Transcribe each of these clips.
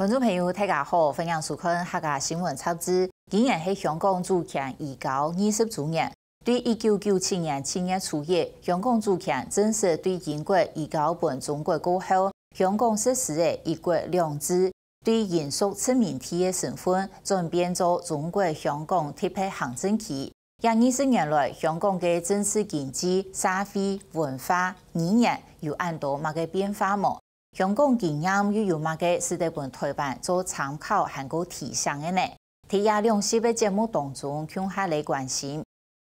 观众朋友，大家好，欢迎收看客家新闻插枝。今年是香港主权移交20周年。对1997年7月初一，香港主权正式对英国移交本中国过后，香港实施的一国两制，对英属殖民地的身份转变做中国香港特别行政区。20年来，香港的政治、经济、社会、文化、语言有很多乜嘅变化冇？香港经验又有乜嘅是得本台版做参考和個提倡嘅呢？喺亞兩集嘅節目當中，向下嚟關心。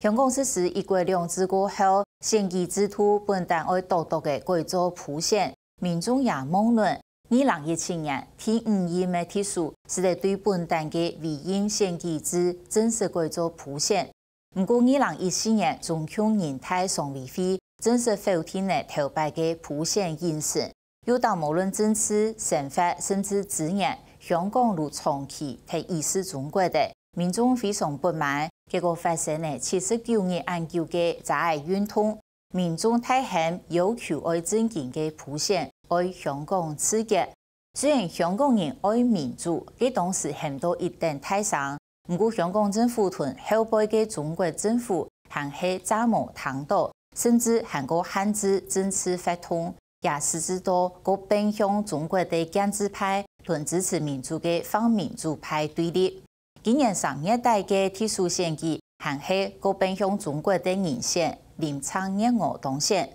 香港實施一國兩制過後，選舉制度本單愛獨獨嘅改做普選，民眾也妄論2017年第5屆嘅提出是得對本單嘅委任選舉制正式改做普選。不過2014年中共人大常委會正式否定了頭擺嘅普選形式。有到無論政治、生活甚至資源，香港如長期係遺失中國的民眾非常不滿。結果發生了79年安久嘅在愛運動，民眾大喊要求愛正經嘅普選，愛香港自決。雖然香港人愛民主，佢當時很多一定大傷，不過香港政府同後輩嘅中國政府還係責無旁貸，甚至還個限制政治活動。也使之多個偏向中國的建制派同支持民主的反民主派對立。今年3月底嘅特殊選舉，還係個偏向中國的人選林鄭月娥當選。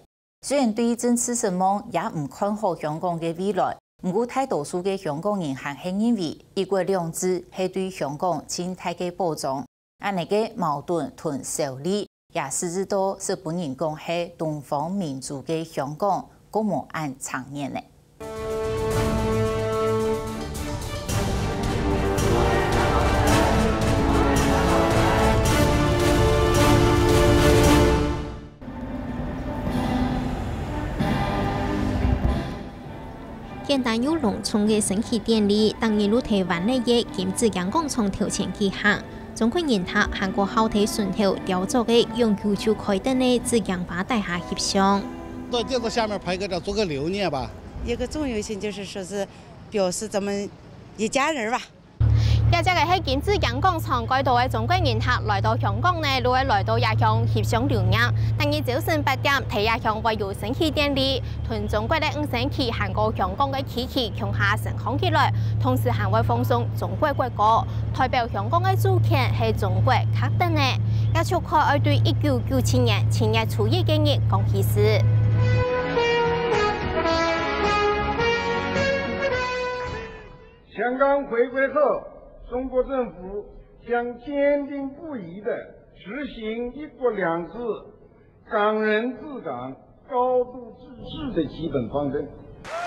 雖然對政治聲望也唔看好香港嘅未來，不過大多數嘅香港人還係認為一國兩制係對香港最大嘅保障。而呢個矛盾同受理，也使之多是本人講係東方民主嘅香港。個模按長年呢？簡單又隆重嘅升旗典禮，當日路台灣內嘅金紫陽廣場頭前舉行。中國人他韓國後台順頭雕琢嘅永久就開燈嘅紫陽花大廈翕相。在電視下面拍個照，做個留念吧。一個重要性就是說是表示咱們一家人吧。也即係喺金紫陽廣場改道嘅中國人客來到香港呢，都會來到亞鄉翕相留念。當日早晨8點，喺亞鄉會有升旗典禮，同中國嘅5星旗韓國香港嘅旗旗向下升空起來，同時還會放送中國國歌，代表香港嘅主權係中國確定嘅。也祝賀愛對1997年7月初一嘅日講喜事。香港回歸後，中國政府將堅定不移地實行一國兩制、港人治港、高度自治的基本方針。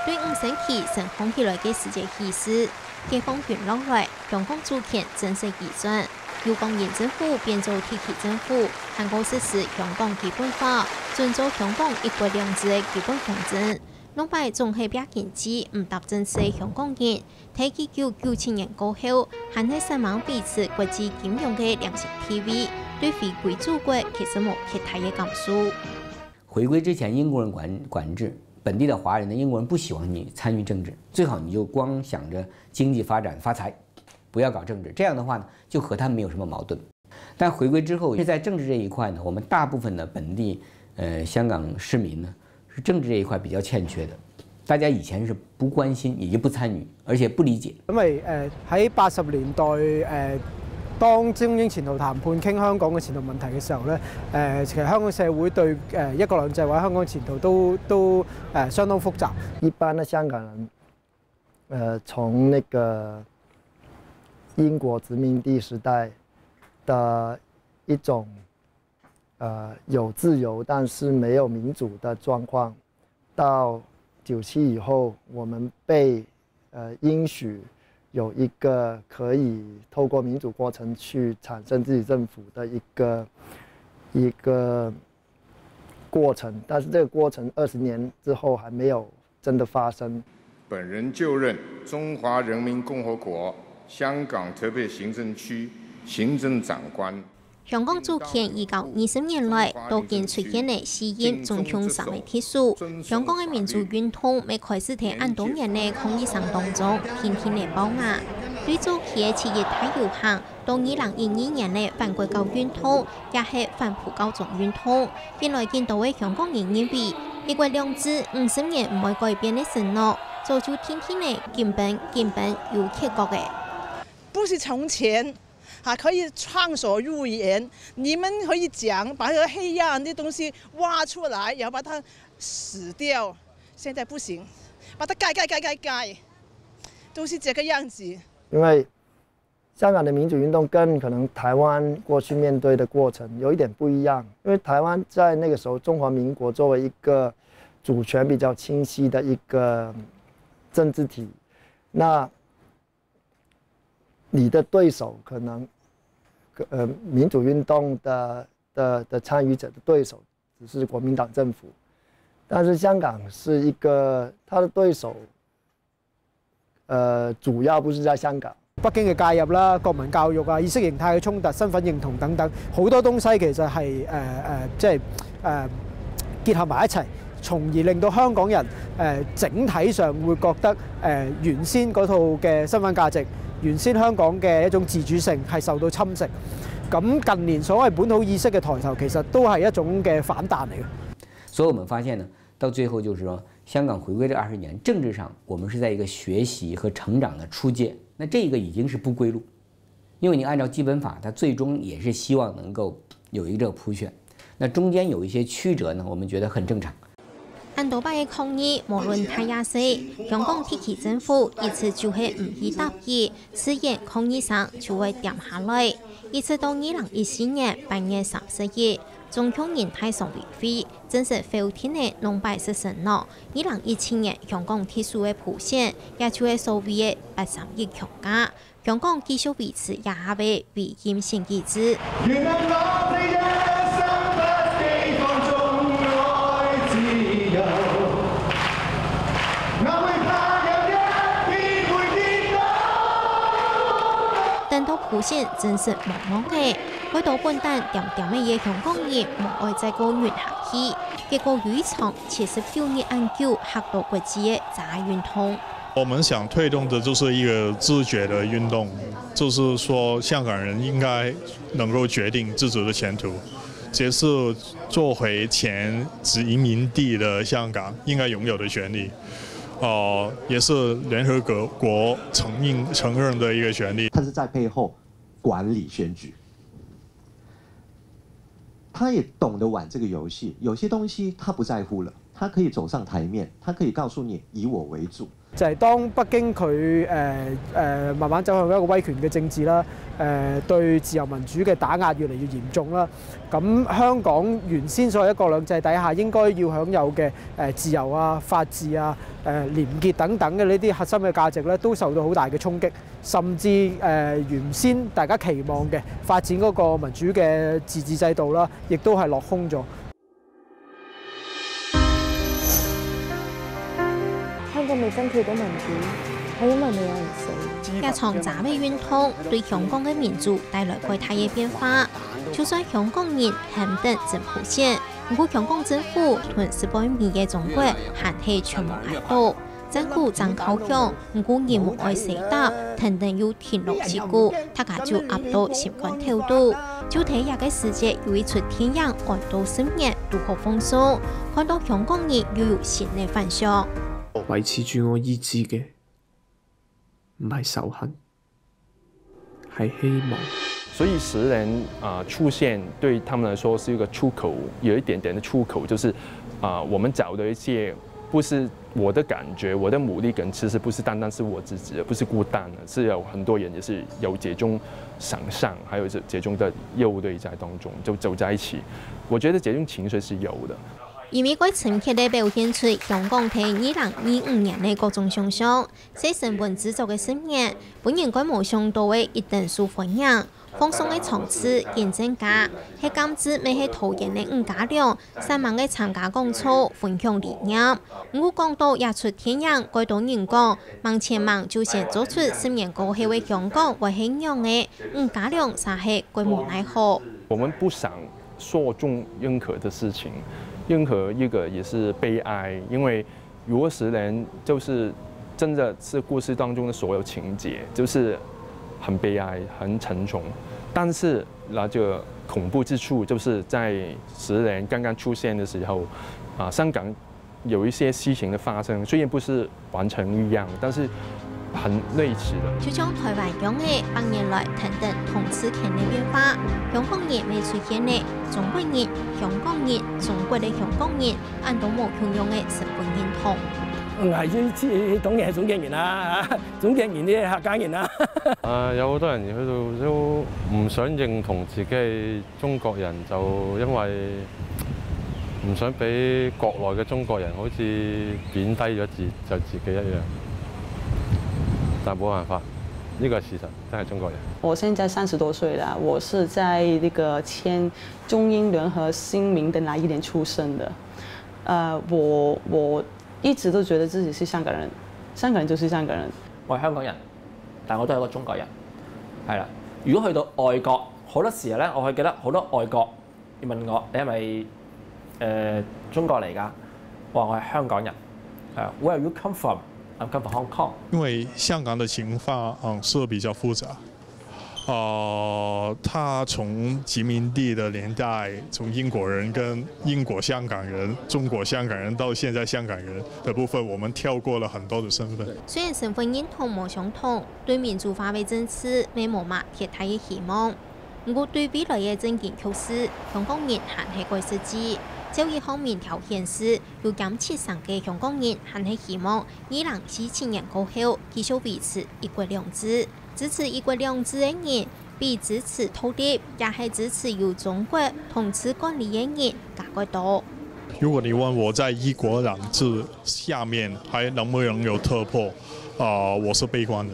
對5星旗升空起來嘅世界喜事，解放軍落來，香港主權正式移轉，由港英政府變做特區政府，韓國實施香港基本法，遵守香港一國兩制嘅基本方針。兩敗總係比經濟唔搭正式嘅香港人，喺1997年過後，還係希望彼此國際金融嘅良性地位，對回歸祖國其實冇太大嘅感受。回歸之前，英國人管制本地的華人呢，英國人不希望你參與政治，最好你就光想着經濟發展發財，不要搞政治。這樣的話呢，就和他們沒有什麼矛盾。但回歸之後，在政治這一塊呢，我們大部分的本地香港市民呢，是政治這一塊比較欠缺的。大家以前是不關心，也就不參與，而且不理解。因為喺80年代當中英前途談判傾香港嘅前途問題嘅時候咧，其實香港社會對一國兩制或者香港前途都相當複雜。一般的香港人，從那個英國殖民地時代的一種有自由但是沒有民主的狀況，到97以後，我們被應許有一個可以透過民主過程去產生自己政府的一個過程，但是這個過程20年之後還沒有真的發生。本人就任中華人民共和國香港特別行政區行政長官。香港主權1920年來都見出現嘅私煙中槍3位鐵數，香港嘅民主運動未開始喺按多年嘅抗議聲當中，天天嚟爆壓。對早期嘅七一大遊行到2012年嘅反國教運動，也係反普教種運動，原來見到嘅香港人認為一國兩制50年唔會改變嘅承諾，早就天天嚟根本有結果嘅。不是從前。可以暢所欲言，你們可以講，把這個黑暗的東西挖出來，然後把它死掉。現在不行，把它改，都是這個樣子。因為香港的民主運動跟可能台灣過去面對的過程有一點不一樣，因為台灣在那個時候中華民國作為一個主權比較清晰的一個政治體，那你的對手可能，民主運動的參與者的對手只是國民黨政府，但是香港是一個，他的對手，主要不是在香港。北京嘅介入啦、國民教育啊、意識形態嘅衝突、身份認同等等，好多東西其實係結合埋一齊，從而令到香港人整體上會覺得原先嗰套嘅身份價值。原先香港嘅一種自主性係受到侵蝕，咁近年所謂本土意識嘅抬頭，其實都係一種嘅反彈嚟嘅。所以我們發現呢，到最後就是說，香港回歸這20年，政治上我們是在一個學習和成長的初階，那這個已經是不歸路，因為你按照基本法，它最終也是希望能夠有一個這個普選，那中間有一些曲折呢，我們覺得很正常。按多擺嘅抗議，無論大也細，香港特區政府一次就係唔去答應，自然抗議聲就會掉下來。一直到2014年8月30日，中央人大常委會正式否定嘅農擺式承諾。2017年香港特殊嘅普選，也就係所謂嘅831強加，香港繼續維持廿下嘅委任選舉制。等到普選正式落幕嘅，開到本單點嘅嘢香港人無愛再過原下去，結果有一場79年安久嚇到國際嘅大運動。我們想推動的就是一個自決的運動，就是說香港人應該能夠決定自己的前途，這是做回前殖民地的香港應該擁有的權利。也是聯合國承認的一個權利。他是在背後管理選舉，他也懂得玩這個遊戲。有些東西他不在乎了，他可以走上台面，他可以告訴你以我為主。就係當北京佢慢慢走向一個威權嘅政治啦，對自由民主嘅打壓越嚟越嚴重啦。咁香港原先所謂一國兩制底下應該要享有嘅自由啊、法治啊、廉潔等等嘅呢啲核心嘅價值咧，都受到好大嘅衝擊，甚至原先大家期望嘅發展嗰個民主嘅自治制度啦，亦都係落空咗。香港未爭取到民主，係因為未有人死。一場炸嘅運動對香港嘅民主帶來巨大嘅變化。就算香港人肯定真普選，不過香港政府同18年嘅中國還係全無壓倒。政府真靠向，不過人無愛死答，肯定要填落事故，大家就壓到心肝跳度。就睇下個世界有一出天樣按到10年如何豐收，看到香港人又有新嘅反響。維持住我意志嘅唔係仇恨，係希望。所以10人出現對他們來說是一個出口，有一點點的出口，就是我們找的一些不是我的感覺，我的努力感其實不是單單是我自己的，不是孤單的，是有很多人也是有這種想象，還有這種的憂慮在當中，就走在一起。我覺得這種情緒是有的。而美國前期嘅表現出香港喺2025年嘅各種想象，使成本製造嘅10年，本應該無想到嘅一定數歡迎，放鬆嘅場次見增加，係減至未係討厭嘅5加2，3萬嘅參加講座分享理念。我講到也出天樣，改到人講，萬千萬就先做出10年過後嘅香港為係樣嘅5加2，實係規模乃好。我们不想说中任何的事情，任何一个也是悲哀，因为如果10年就是真的是故事当中的所有情节，就是很悲哀、很沉重。但是那个恐怖之处就是在10年刚刚出现的时候，香港有一些事情的发生，虽然不是完全一样，但是很类似的。就像台湾讲的，100年来等等同治權的變化，香港人未出現的中國人、香港人、中國的香港人，按都冇同樣的身份認同。當然係總警員啦，總警員啲客家人啦。有好多人去到都唔想認同自己係中國人，就因為唔想俾國內嘅中國人好似貶低咗自己一樣。但冇辦法，呢個係事實，真係中國人。我現在30多歲了，我是在那個簽中英聯合聲明的那一年出生的。我一直都覺得自己是香港人，香港人就是香港人。我係香港人，但我都係一個中國人，係啦。如果去到外國，好多時候咧，我會記得好多外國要問我你係咪中國嚟㗎？我話我係香港人，係啊。Where you come from? I'm come from Hong Kong。因為香港的情況是比較複雜。他從殖民地的年代，從英國人跟英國香港人、中國香港人到現在香港人的部分，我們跳過了很多的身份。雖然身份認同冇相同，對民主化為政治未冇乜特大嘅希望，不過對未來嘅政見構思，香港人還係該實際。就一項民調顯示，有73%嘅香港人還係希望2047年過後繼續維持一國兩制。支持一國兩制嘅人比支持獨立，也係支持由中國統治管理嘅人更多。如果你問我在一國兩制下面還能不能有突破，我是悲觀的。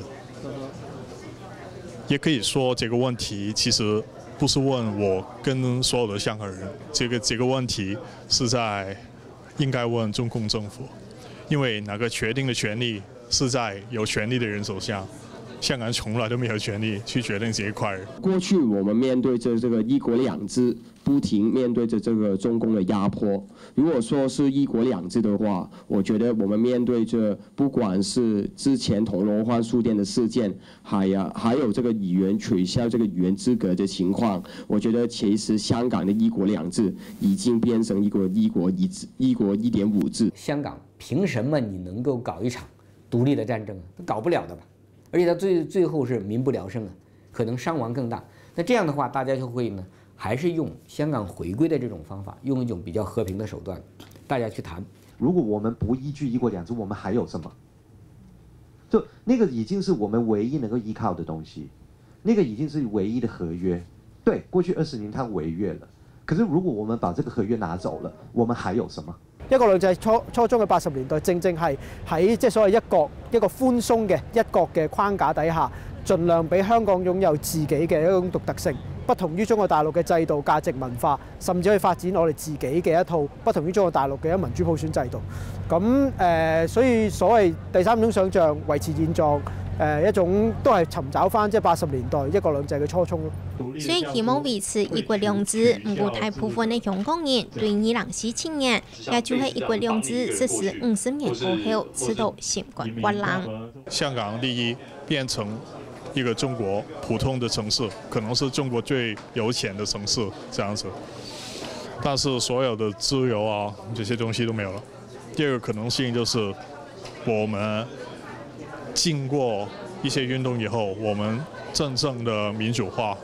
也可以說這個問題其實不是問我跟所有的香港人，這個問題是在應該問中共政府，因為那個決定的權利是在有權利的人手下。香港從來都沒有權利去決定這一塊。過去我們面對着這個一國兩制，不停面對着這個中共的壓迫。如果說是一國兩制的話，我覺得我們面對着不管是之前銅鑼灣書店的事件，還有這個語言取消這個語言資格的情況，我覺得其實香港的一國兩制已經變成一國1.5制。香港憑什麼你能夠搞一場獨立的戰爭啊？搞不了的吧？而且它最後是民不聊生啊，可能傷亡更大。那這樣的話，大家就會呢，還是用香港回歸的這種方法，用一種比較和平的手段，大家去談。如果我們不依據一國兩制，我們還有什麼？就那個已經是我們唯一能夠依靠的東西，那個已經是唯一的合約。對，過去20年它違約了，可是如果我們把這個合約拿走了，我們還有什麼？一國兩制初中嘅80年代，正正係喺即係所謂一個寬鬆嘅一國嘅框架底下，盡量俾香港擁有自己嘅一種獨特性，不同於中國大陸嘅制度、價值、文化，甚至可以發展我哋自己嘅一套不同於中國大陸嘅一民主普選制度。咁所以所謂第三種想像維持現狀。一種都係尋找翻即係80年代一國兩制嘅初衷咯。雖然希望維持一國兩制，唔過大部分嘅香港人對2047年，也就係一國兩制實施50年過後，持到新冠觀浪。香港第一變成一個中國普通的城市，可能是中國最有錢的城市，這樣子。但是所有的自由啊，這些東西都沒有了。第二個可能性就是我們經過一些運動以後，我們真正的民主化，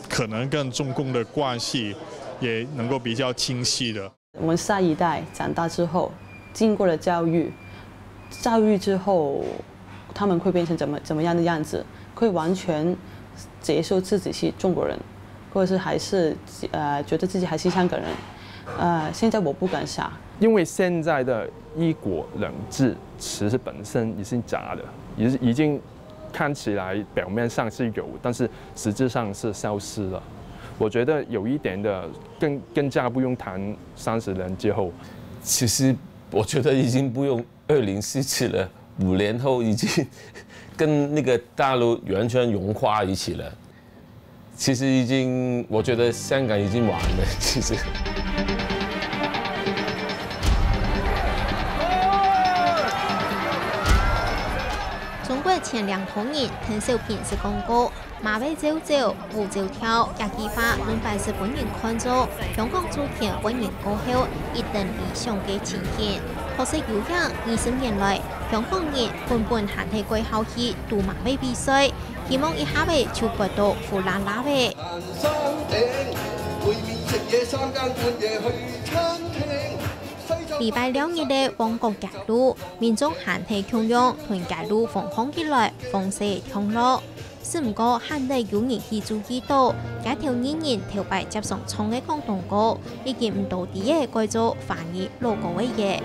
可能跟中共的關係也能夠比較清晰的。我們下一代長大之後，經過了教育之後，他們會變成怎麼樣的樣子？會完全接受自己是中國人，或者是還是覺得自己還是香港人？現在我不敢想，因為現在的一國兩制其實本身已經假的，已經看起來表面上是有，但是實質上是消失了。我覺得有一點的更加不用談30年之後。其實我覺得已經不用2047了，5年後已經跟那個大陸完全融化一起了。其实已经，我觉得香港已经完了，其实。中国前2头人滕小平是公告，马尾走走，舞走跳，也激发论百是本人看做香港主权本人过后一等理想嘅前景。可惜有人20年来，香港人本限體過後去杜馬尾比賽，希望一下尾就過到富蘭拉尾。禮拜2日嘅旺角街路，民眾限體洶湧，屯街路封控起來，封鎖通路。只唔過限體有人去注意到，街頭人人頭擺接上衝嘅廣東歌，已經唔到啲嘢改做反而路過嘅嘢。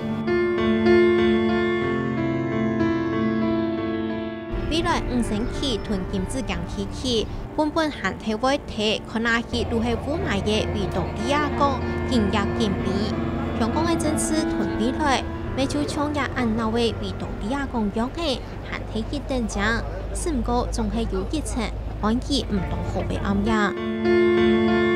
未來5星期屯金子港起，本限體會睇看下去都係烏賣嘅維多利亞港更加緊密。香港嘅政治屯未來，未就搶也按那位維多利亞港樣嘅限體去登場，只唔過仲係有一層，反而唔同好嘅暗樣。